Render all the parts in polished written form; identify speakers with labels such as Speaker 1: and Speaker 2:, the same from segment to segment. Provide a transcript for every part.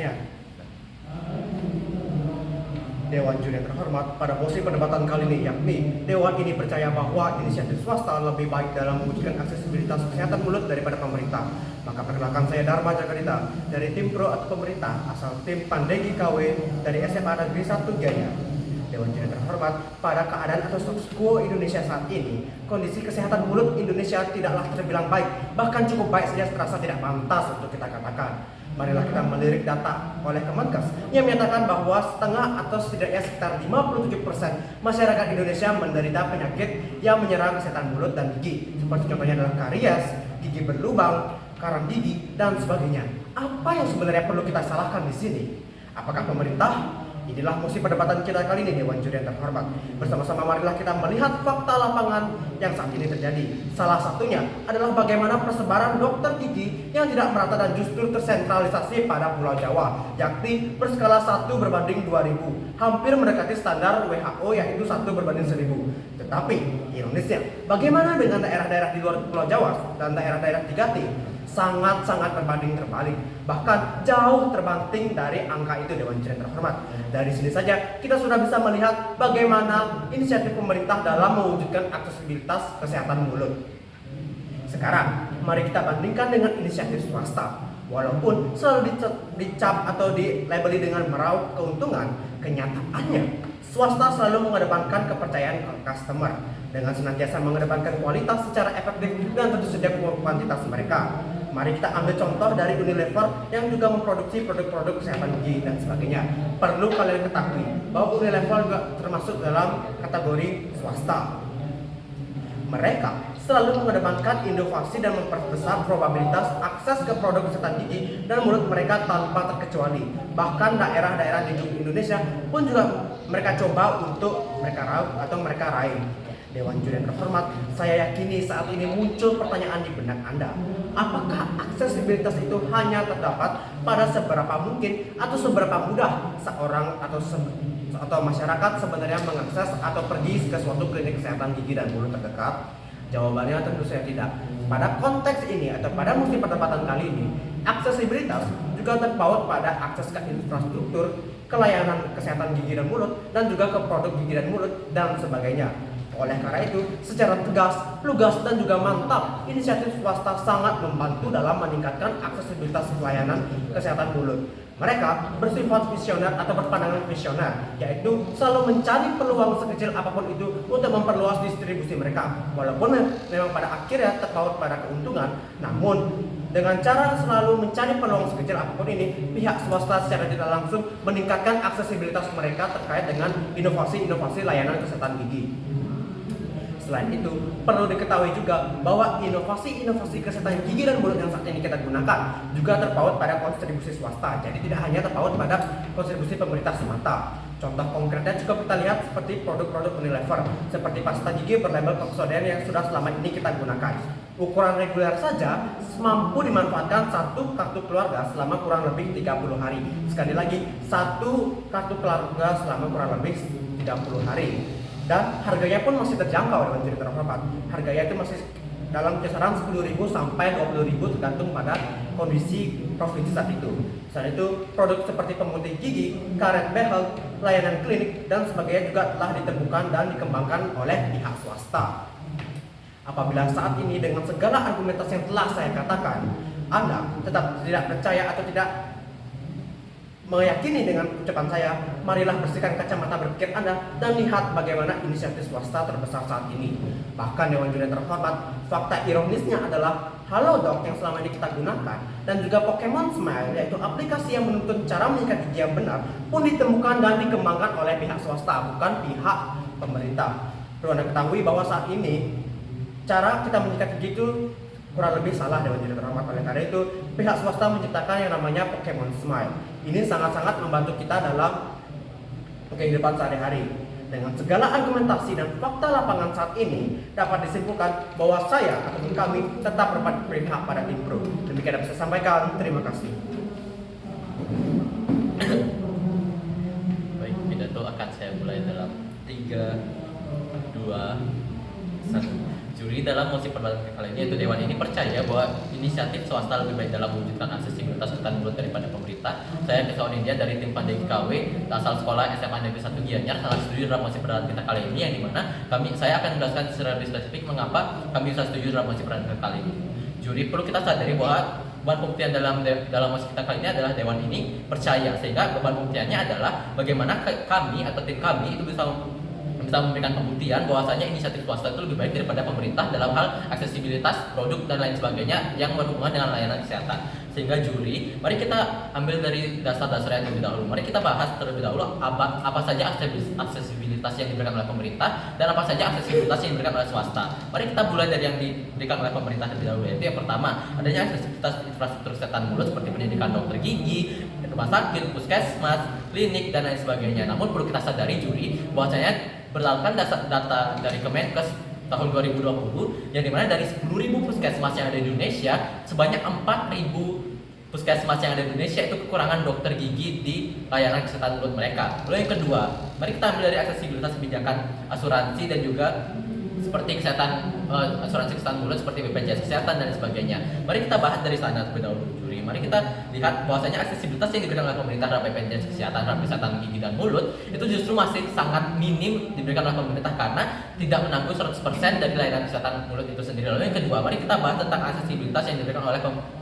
Speaker 1: pertanian. Dewan Juri yang terhormat, pada posisi perdebatan kali ini yakni Dewan ini percaya bahwa inisiatif swasta lebih baik dalam mewujudkan aksesibilitas kesehatan mulut daripada pemerintah. Maka perkenalkan, saya Dharma Jakarta dari tim pro atau pemerintah asal tim Pandegi KW dari SMA Negeri 1 Jaya. Dewan Juri yang terhormat, pada keadaan atau status quo Indonesia saat ini, kondisi kesehatan mulut Indonesia tidaklah terbilang baik, bahkan cukup baik saja terasa tidak pantas untuk kita katakan. Marilah kita melirik data oleh Kemenkes yang menyatakan bahwa setengah atau setidaknya sekitar 57% masyarakat Indonesia menderita penyakit yang menyerang kesehatan mulut dan gigi. Seperti contohnya adalah karies, gigi berlubang, karang gigi, dan sebagainya. Apa yang sebenarnya perlu kita salahkan di sini? Apakah pemerintah? Inilah musim perdebatan kita kali ini, Dewan Juri yang terhormat. Bersama-sama marilah kita melihat fakta lapangan yang saat ini terjadi. Salah satunya adalah bagaimana persebaran dokter gigi yang tidak merata dan justru tersentralisasi pada Pulau Jawa, yakni berskala 1 berbanding 2000, hampir mendekati standar WHO yaitu 1 berbanding 1000. Tetapi ironisnya, bagaimana dengan daerah-daerah di luar Pulau Jawa dan daerah-daerah 3T? Sangat-sangat berbanding terbalik, bahkan jauh terbanting dari angka itu, Dewan Juri yang terhormat. Dari sini saja kita sudah bisa melihat bagaimana inisiatif pemerintah dalam mewujudkan aksesibilitas kesehatan mulut. Sekarang mari kita bandingkan dengan inisiatif swasta. Walaupun selalu dicap atau dilabeli dengan meraup keuntungan, kenyataannya swasta selalu mengedepankan kepercayaan customer dengan senantiasa mengedepankan kualitas secara efektif dan tentu saja kuantitas mereka. Mari kita ambil contoh dari Unilever yang juga memproduksi produk-produk kesehatan gigi dan sebagainya. Perlu kalian ketahui bahwa Unilever juga termasuk dalam kategori swasta. Mereka selalu mengedepankan inovasi dan memperbesar probabilitas akses ke produk kesehatan gigi dan mulut mereka tanpa terkecuali. Bahkan daerah-daerah di Indonesia pun juga mereka coba untuk mereka raup atau mereka raih. Dewan Juri yang terhormat, saya yakini saat ini muncul pertanyaan di benak Anda. Apakah aksesibilitas itu hanya terdapat pada seberapa mungkin atau seberapa mudah seorang atau masyarakat sebenarnya mengakses atau pergi ke suatu klinik kesehatan gigi dan mulut terdekat? Jawabannya tentu saja tidak. Pada konteks ini atau pada musim perdebatan kali ini, aksesibilitas juga terpaut pada akses ke infrastruktur, kelayanan kesehatan gigi dan mulut, dan juga ke produk gigi dan mulut dan sebagainya. Oleh karena itu, secara tegas, lugas, dan juga mantap, inisiatif swasta sangat membantu dalam meningkatkan aksesibilitas pelayanan kesehatan mulut. Mereka bersifat visioner atau berpandangan visioner, yaitu selalu mencari peluang sekecil apapun itu untuk memperluas distribusi mereka. Walaupun memang pada akhirnya terpaut pada keuntungan, namun dengan cara selalu mencari peluang sekecil apapun ini, pihak swasta secara tidak langsung meningkatkan aksesibilitas mereka terkait dengan inovasi-inovasi layanan kesehatan gigi. Selain itu, perlu diketahui juga bahwa inovasi-inovasi kesehatan gigi dan mulut yang saat ini kita gunakan juga terpaut pada kontribusi swasta. Jadi tidak hanya terpaut pada kontribusi pemerintah semata. Contoh konkretnya cukup kita lihat seperti produk-produk Unilever, seperti pasta gigi berlabel Pepsodent yang sudah selama ini kita gunakan. Ukuran reguler saja mampu dimanfaatkan satu kartu keluarga selama kurang lebih 30 hari. Sekali lagi, satu kartu keluarga selama kurang lebih 30 hari. Dan harganya pun masih terjangkau, Dewan Juri terhormat. Harganya itu masih dalam kisaran 10.000 sampai 20.000 tergantung pada kondisi provinsi saat itu. Selain itu, produk seperti pemutih gigi, karet behel, layanan klinik, dan sebagainya juga telah ditemukan dan dikembangkan oleh pihak swasta. Apabila saat ini dengan segala argumentasi yang telah saya katakan, Anda tetap tidak percaya atau tidak meyakini dengan ucapan saya, marilah bersihkan kacamata berpikir Anda dan lihat bagaimana inisiatif swasta terbesar saat ini. Bahkan Dewan Juri terhormat, fakta ironisnya adalah Halodoc yang selama ini kita gunakan dan juga Pokemon Smile, yaitu aplikasi yang menuntun cara menyikat gigi yang benar, pun ditemukan dan dikembangkan oleh pihak swasta, bukan pihak pemerintah. Perlu Anda ketahui bahwa saat ini cara kita menyikat gigi itu kurang lebih salah, Dewan Juri terhormat. Oleh karena itu, pihak swasta menciptakan yang namanya Pokemon Smile. Ini sangat-sangat membantu kita dalam kehidupan sehari-hari. Dengan segala argumentasi dan fakta lapangan saat ini, dapat disimpulkan bahwa saya ataupun kami tetap berpihak pada tim pro. Demikian yang bisa saya sampaikan. Terima kasih.
Speaker 2: Baik, pidato akan saya mulai dalam 3, 2, 1. Juri dalam mosi perdebatan kali ini, yaitu Dewan ini percaya bahwa inisiatif swasta lebih baik dalam mewujudkan aksesibilitas hutan mulut daripada pemerintah. Saya Kesawan India dari tim Pandai KW, asal sekolah SMA Negeri 1 Gianyar, sangat setuju dalam mosi perdebatan kita kali ini, yang dimana saya akan menjelaskan secara lebih spesifik mengapa kami bisa setuju dalam mosi perdebatan kali ini. Juri, perlu kita sadari bahwa beban pembuktian dalam mosi kita kali ini adalah Dewan ini percaya, sehingga beban pembuktiannya adalah bagaimana kami atau tim kami itu bisa memberikan pembuktian bahwasanya inisiatif swasta itu lebih baik daripada pemerintah dalam hal aksesibilitas produk dan lain sebagainya yang berhubungan dengan layanan kesehatan. Sehingga juri, mari kita ambil dari dasar-dasar yang terlebih dahulu. Mari kita bahas terlebih dahulu apa saja aksesibilitas yang diberikan oleh pemerintah dan apa saja aksesibilitas yang diberikan oleh swasta. Mari kita mulai dari yang diberikan oleh pemerintah terlebih dahulu, yaitu yang pertama, adanya aksesibilitas infrastruktur kesehatan mulut seperti pendidikan dokter gigi, rumah sakit, puskesmas, klinik, dan lain sebagainya. Namun perlu kita sadari juri, bahwasanya berdasarkan data dari Kemenkes tahun 2020, yang dimana dari 10.000 puskesmas yang ada di Indonesia, sebanyak 4.000 puskesmas yang ada di Indonesia itu kekurangan dokter gigi di layanan kesehatan mulut mereka. Lalu yang kedua, mari kita ambil dari aksesibilitas kebijakan asuransi dan juga seperti asuransi kesehatan mulut seperti BPJS Kesehatan dan sebagainya. Mari kita bahas dari sana terlebih dahulu juri. Mari kita lihat bahwasanya aksesibilitas yang diberikan oleh pemerintah terhadap BPJS Kesehatan, terhadap kesehatan gigi dan mulut itu justru masih sangat minim diberikan oleh pemerintah karena tidak menanggung 100% dari layanan kesehatan mulut itu sendiri. Lalu yang kedua, mari kita bahas tentang aksesibilitas yang diberikan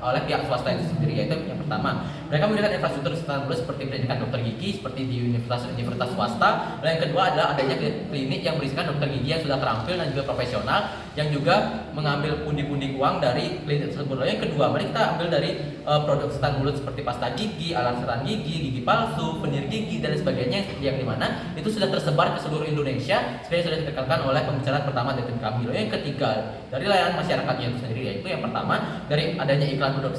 Speaker 2: oleh pihak swasta itu sendiri, yaitu yang pertama, mereka memberikan infrastruktur kesehatan mulut seperti pendidikan dokter gigi seperti di universitas swasta. Lalu yang kedua adalah adanya klinik yang berisikan dokter gigi yang sudah terampil dan juga profesional yang juga mengambil pundi-pundi uang dari klinik tersebut. Lalu yang kedua, mari kita ambil dari produk kesehatan mulut seperti pasta gigi, alat kesehatan gigi, gigi palsu, penyihir gigi dan sebagainya, yang dimana itu sudah tersebar ke seluruh Indonesia seperti yang sudah ditekankan oleh pembicaraan pertama dari tim kami. Lalu yang ketiga, dari layanan masyarakatnya itu sendiri, yaitu yang pertama, dari adanya iklan produk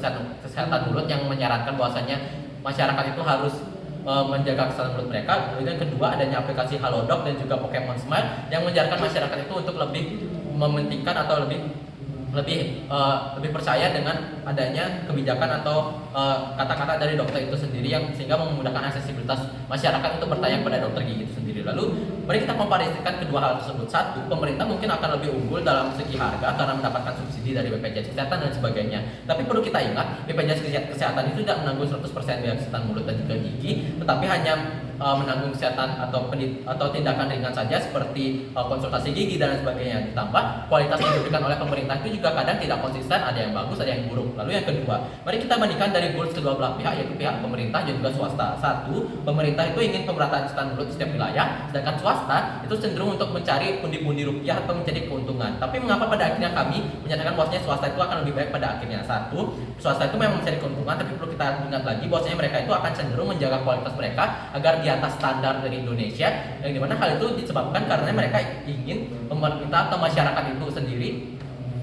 Speaker 2: kesehatan mulut yang menyarankan bahwasanya masyarakat itu harus menjaga kesehatan mulut mereka. Lalu yang kedua, adanya aplikasi Halodoc dan juga Pokemon Smile yang mengajarkan masyarakat itu untuk lebih mementingkan atau lebih percaya dengan adanya kebijakan atau kata-kata dari dokter itu sendiri, yang sehingga memudahkan aksesibilitas masyarakat untuk bertanya kepada dokter gigi itu sendiri. Lalu mari kita komparasikan kedua hal tersebut. Satu, pemerintah mungkin akan lebih unggul dalam segi harga karena mendapatkan subsidi dari BPJS Kesehatan dan sebagainya. Tapi perlu kita ingat, BPJS Kesehatan itu tidak menanggung 100% biaya kesehatan mulut dan juga gigi, tetapi hanya menanggung kesehatan atau tindakan ringan saja seperti konsultasi gigi dan sebagainya. Ditambah kualitas yang diberikan oleh pemerintah itu juga kadang tidak konsisten, ada yang bagus, ada yang buruk. Lalu yang kedua, mari kita bandingkan dari goals kedua belah pihak, yaitu pihak pemerintah dan juga swasta. Satu, pemerintah itu ingin pemerataan kesehatan mulut di setiap wilayah, sedangkan swasta itu cenderung untuk mencari pundi-pundi rupiah atau mencari keuntungan. Tapi mengapa pada akhirnya kami menyatakan bahwasanya swasta itu akan lebih baik pada akhirnya? Satu, swasta itu memang mencari keuntungan, tapi perlu kita ingat lagi bahwasanya mereka itu akan cenderung menjaga kualitas mereka agar di atas standar dari Indonesia, yang dimana hal itu disebabkan karena mereka ingin pemerintah atau masyarakat itu sendiri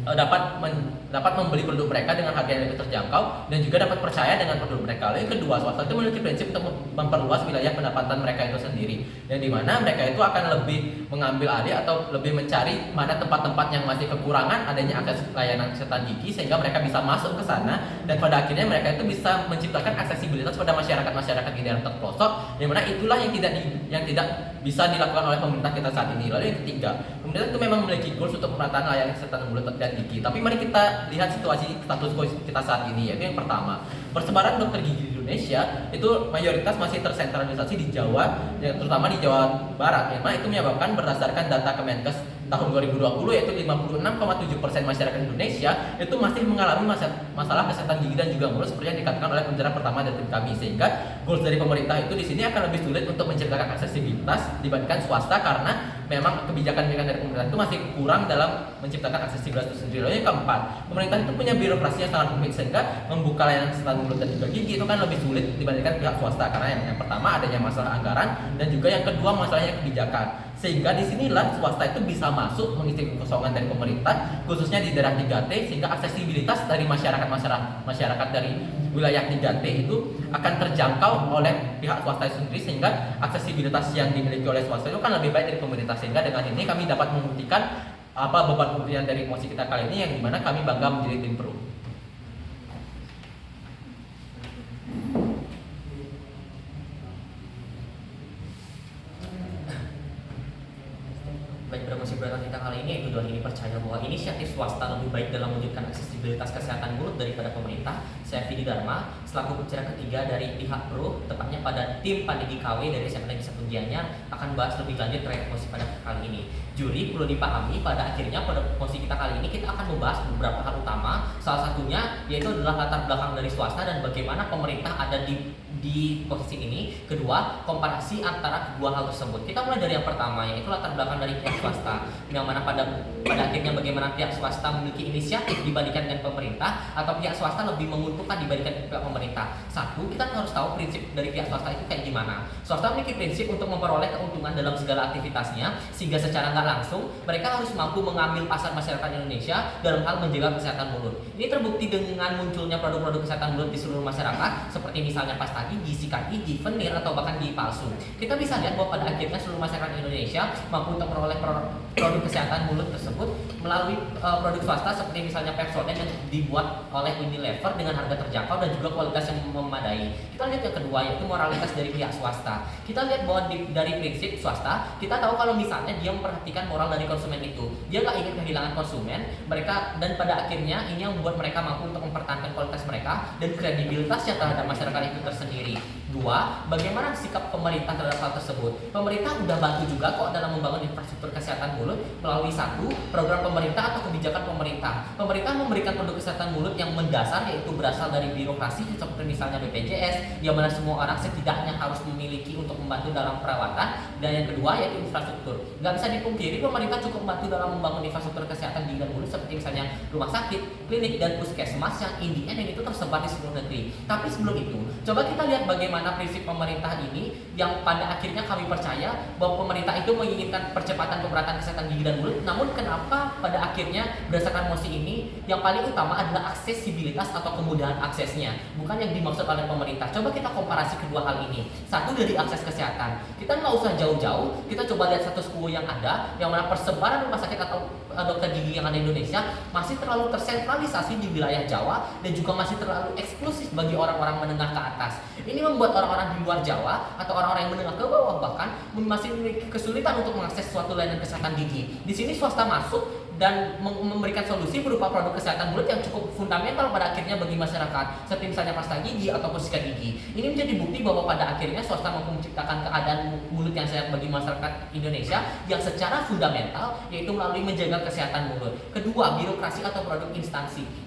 Speaker 2: dapat membeli produk mereka dengan harga yang lebih terjangkau dan juga dapat percaya dengan produk mereka. Lalu yang kedua, swasta itu memiliki prinsip untuk memperluas wilayah pendapatan mereka itu sendiri, dan di mana mereka itu akan lebih mengambil alih atau lebih mencari mana tempat-tempat yang masih kekurangan adanya akses layanan kesehatan gigi, sehingga mereka bisa masuk ke sana dan pada akhirnya mereka itu bisa menciptakan aksesibilitas pada masyarakat di daerah terpelosok, di mana itulah yang tidak bisa dilakukan oleh pemerintah kita saat ini. Lalu yang ketiga, pemerintah itu memang memiliki goals untuk pemerataan layanan kesehatan mulut dan gigi. Tapi mari kita lihat situasi status quo kita saat ini, yaitu yang pertama, persebaran dokter gigi di Indonesia itu mayoritas masih tersentralisasi di Jawa, terutama di Jawa Barat, yang mana itu menyebabkan berdasarkan data Kemenkes tahun 2020, yaitu 56,7% masyarakat Indonesia itu masih mengalami masalah kesehatan gigi dan juga mulut seperti yang dikatakan oleh pembicara pertama dari tim kami, sehingga goals dari pemerintah itu di sini akan lebih sulit untuk menciptakan aksesibilitas dibandingkan swasta karena memang kebijakan dari pemerintah itu masih kurang dalam menciptakan aksesibilitas itu sendiri. Lalu yang keempat, pemerintah itu punya birokrasi yang sangat rumit sehingga membuka layanan kesehatan mulut dan juga gigi itu kan lebih sulit dibandingkan pihak swasta karena yang pertama adanya masalah anggaran dan juga yang kedua masalahnya kebijakan. Sehingga disinilah swasta itu bisa masuk mengisi kekosongan dari pemerintah khususnya di daerah 3T, sehingga aksesibilitas dari masyarakat dari wilayah 3T itu akan terjangkau oleh pihak swasta itu sendiri, sehingga aksesibilitas yang dimiliki oleh swasta itu kan lebih baik dari pemerintah. Sehingga dengan ini kami dapat membuktikan apa beban pembuktian dari mosi kita kali ini, yang dimana kami bangga menjadi tim pro.
Speaker 3: Baik, pada mosi perdebatan kita kali ini yaitu 2019 ini percaya bahwa inisiatif swasta lebih baik dalam mewujudkan aksesibilitas kesehatan mulut daripada pemerintah. Saya Vidi Dharma, selaku pembicara ketiga dari pihak pro, tepatnya pada tim Pandegi KW dari SMA Negeri 1 Gianyar, akan bahas lebih lanjut terkait posisi pada kali ini. Juri, perlu dipahami pada akhirnya pada posisi kita kali ini kita akan membahas beberapa hal utama. Salah satunya yaitu adalah latar belakang dari swasta dan bagaimana pemerintah ada di posisi ini. Kedua, komparasi antara kedua hal tersebut. Kita mulai dari yang pertama, yaitu latar belakang dari pihak swasta, yang mana pada akhirnya bagaimana pihak swasta memiliki inisiatif dibandingkan dengan pemerintah, atau pihak swasta lebih menguntungkan dibandingkan pihak pemerintah. Satu, kita harus tahu prinsip dari pihak swasta itu kayak gimana. Swasta memiliki prinsip untuk memperoleh keuntungan dalam segala aktivitasnya, sehingga secara nggak langsung mereka harus mampu mengambil pasar masyarakat Indonesia dalam hal menjaga kesehatan mulut. Ini terbukti dengan munculnya produk-produk kesehatan mulut di seluruh masyarakat, seperti misalnya pasta gigi, sikat gigi, veneer, atau bahkan gigi palsu. Kita bisa lihat bahwa pada akhirnya seluruh masyarakat Indonesia mampu untuk memperoleh produk kesehatan mulut tersebut melalui produk swasta seperti misalnya Pepsodent yang dibuat oleh Unilever dengan harga terjangkau dan juga kualitas yang memadai. Kita lihat yang kedua, yaitu moralitas dari pihak swasta. Kita lihat bahwa dari prinsip swasta, kita tahu kalau misalnya dia memperhatikan moral dari konsumen itu, dia nggak ingin kehilangan konsumen mereka, dan pada akhirnya ini yang membuat mereka mampu untuk mempertahankan kualitas mereka dan kredibilitasnya terhadap masyarakat itu tersendiri. Dua, bagaimana sikap pemerintah terhadap hal tersebut? Pemerintah udah bantu juga kok dalam membangun infrastruktur kesehatan mulut melalui satu program pemerintah atau kebijakan pemerintah. Pemerintah memberikan produk kesehatan mulut yang mendasar, yaitu berasal dari birokrasi seperti misalnya BPJS, yang mana semua orang setidaknya harus memiliki untuk membantu dalam perawatan. Dan yang kedua yaitu infrastruktur. Nggak bisa dipungkiri pemerintah cukup membantu dalam membangun infrastruktur kesehatan gigi dan mulut seperti misalnya rumah sakit, klinik, dan puskesmas yang in the end itu tersebar di seluruh negeri. Tapi sebelum itu, coba kita lihat bagaimana prinsip pemerintah ini yang pada akhirnya kami percaya bahwa pemerintah itu menginginkan percepatan pemerataan kesehatan gigi dan mulut. Namun kenapa pada akhirnya berdasarkan mosi ini yang paling utama adalah aksesibilitas atau kemudahan aksesnya, bukan yang dimaksud oleh pemerintah. Coba kita komparasi kedua hal ini. Satu, dari akses kesehatan, kita nggak usah jauh-jauh, kita coba lihat status quo yang ada, yang mana persebaran rumah sakit atau dokter gigi yang ada di Indonesia masih terlalu tersentralisasi di wilayah Jawa dan juga masih terlalu eksklusif bagi orang-orang menengah ke atas. Ini membuat orang-orang di luar Jawa atau orang-orang yang menengah ke bawah bahkan masih memiliki kesulitan untuk mengakses suatu layanan kesehatan gigi. Di sini swasta masuk dan memberikan solusi berupa produk kesehatan mulut yang cukup fundamental pada akhirnya bagi masyarakat, seperti misalnya pasta gigi ataupun sikat gigi. Ini menjadi bukti bahwa pada akhirnya swasta mampu menciptakan keadaan mulut yang sehat bagi masyarakat Indonesia yang secara fundamental, yaitu melalui menjaga kesehatan mulut. Kedua, birokrasi atau produk instansi.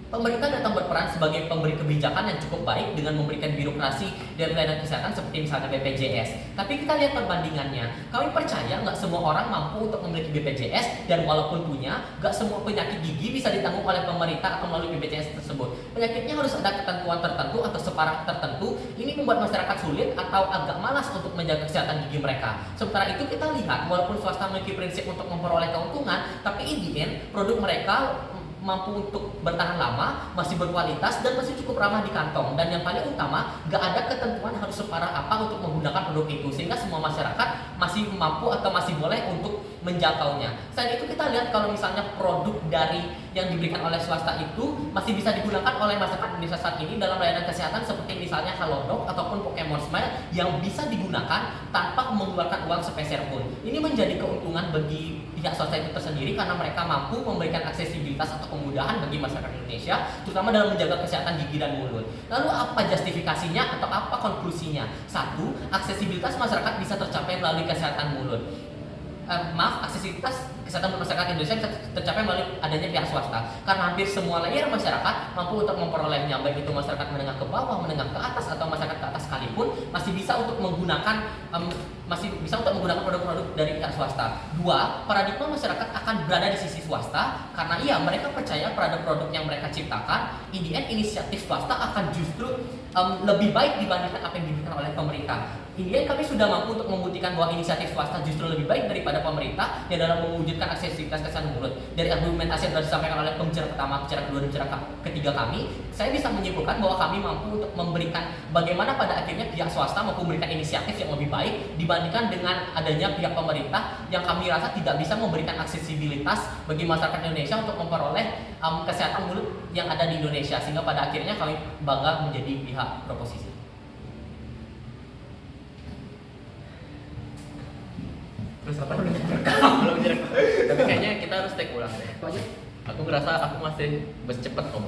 Speaker 3: Pemerintah datang berperan sebagai pemberi kebijakan yang cukup baik dengan memberikan birokrasi dan pelayanan kesehatan seperti misalnya BPJS. Tapi kita lihat perbandingannya. Kami percaya nggak semua orang mampu untuk memiliki BPJS, dan walaupun punya, nggak semua penyakit gigi bisa ditanggung oleh pemerintah atau melalui BPJS tersebut. Penyakitnya harus ada ketentuan tertentu atau separah tertentu. Ini membuat masyarakat sulit atau agak malas untuk menjaga kesehatan gigi mereka. Sementara itu kita lihat walaupun swasta memiliki prinsip untuk memperoleh keuntungan, tapi in the end produk mereka mampu untuk bertahan lama, masih berkualitas, dan masih cukup ramah di kantong. Dan yang paling utama, gak ada ketentuan harus separah apa untuk menggunakan produk itu, sehingga semua masyarakat masih mampu atau masih boleh untuk menjangkaunya. Selain itu kita lihat kalau misalnya produk dari yang diberikan oleh swasta itu masih bisa digunakan oleh masyarakat Indonesia saat ini dalam layanan kesehatan seperti misalnya Halodoc ataupun Pokemon Smile yang bisa digunakan tanpa mengeluarkan uang sepeser pun. Ini menjadi keuntungan bagi pihak swasta itu tersendiri karena mereka mampu memberikan aksesibilitas atau kemudahan bagi masyarakat Indonesia, terutama dalam menjaga kesehatan gigi dan mulut. Lalu apa justifikasinya atau apa konklusinya? Satu, aksesibilitas masyarakat bisa tercapai melalui kesehatan mulut. Aksesibilitas kesehatan masyarakat Indonesia bisa tercapai melalui adanya pihak swasta karena hampir semua layer masyarakat mampu untuk memperolehnya, baik itu masyarakat menengah ke bawah, menengah ke atas, atau masyarakat ke atas sekalipun masih bisa untuk menggunakan produk-produk dari pihak swasta. Dua, paradigma masyarakat akan berada di sisi swasta karena mereka percaya produk-produk yang mereka ciptakan in the end inisiatif swasta akan justru lebih baik dibandingkan apa yang diberikan oleh pemerintah. In the end kami sudah mampu untuk membuktikan bahwa inisiatif swasta justru lebih baik daripada pemerintah yang dalam mewujudkan aksesibilitas kesehatan mulut. Dari argumentasi yang telah disampaikan oleh pembicara pertama, pembicara kedua, dan pembicara ketiga kami, saya bisa menyimpulkan bahwa kami mampu untuk memberikan bagaimana pada akhirnya pihak swasta mampu memberikan inisiatif yang lebih baik dibandingkan dengan adanya pihak pemerintah yang kami rasa tidak bisa memberikan aksesibilitas bagi masyarakat Indonesia untuk memperoleh kesehatan mulut yang ada di Indonesia, sehingga pada akhirnya kami bangga menjadi pihak proposisi.
Speaker 2: Tapi kayaknya kita harus take ulang deh.
Speaker 4: Lanjut.
Speaker 2: Aku ngerasa aku masih cepet om.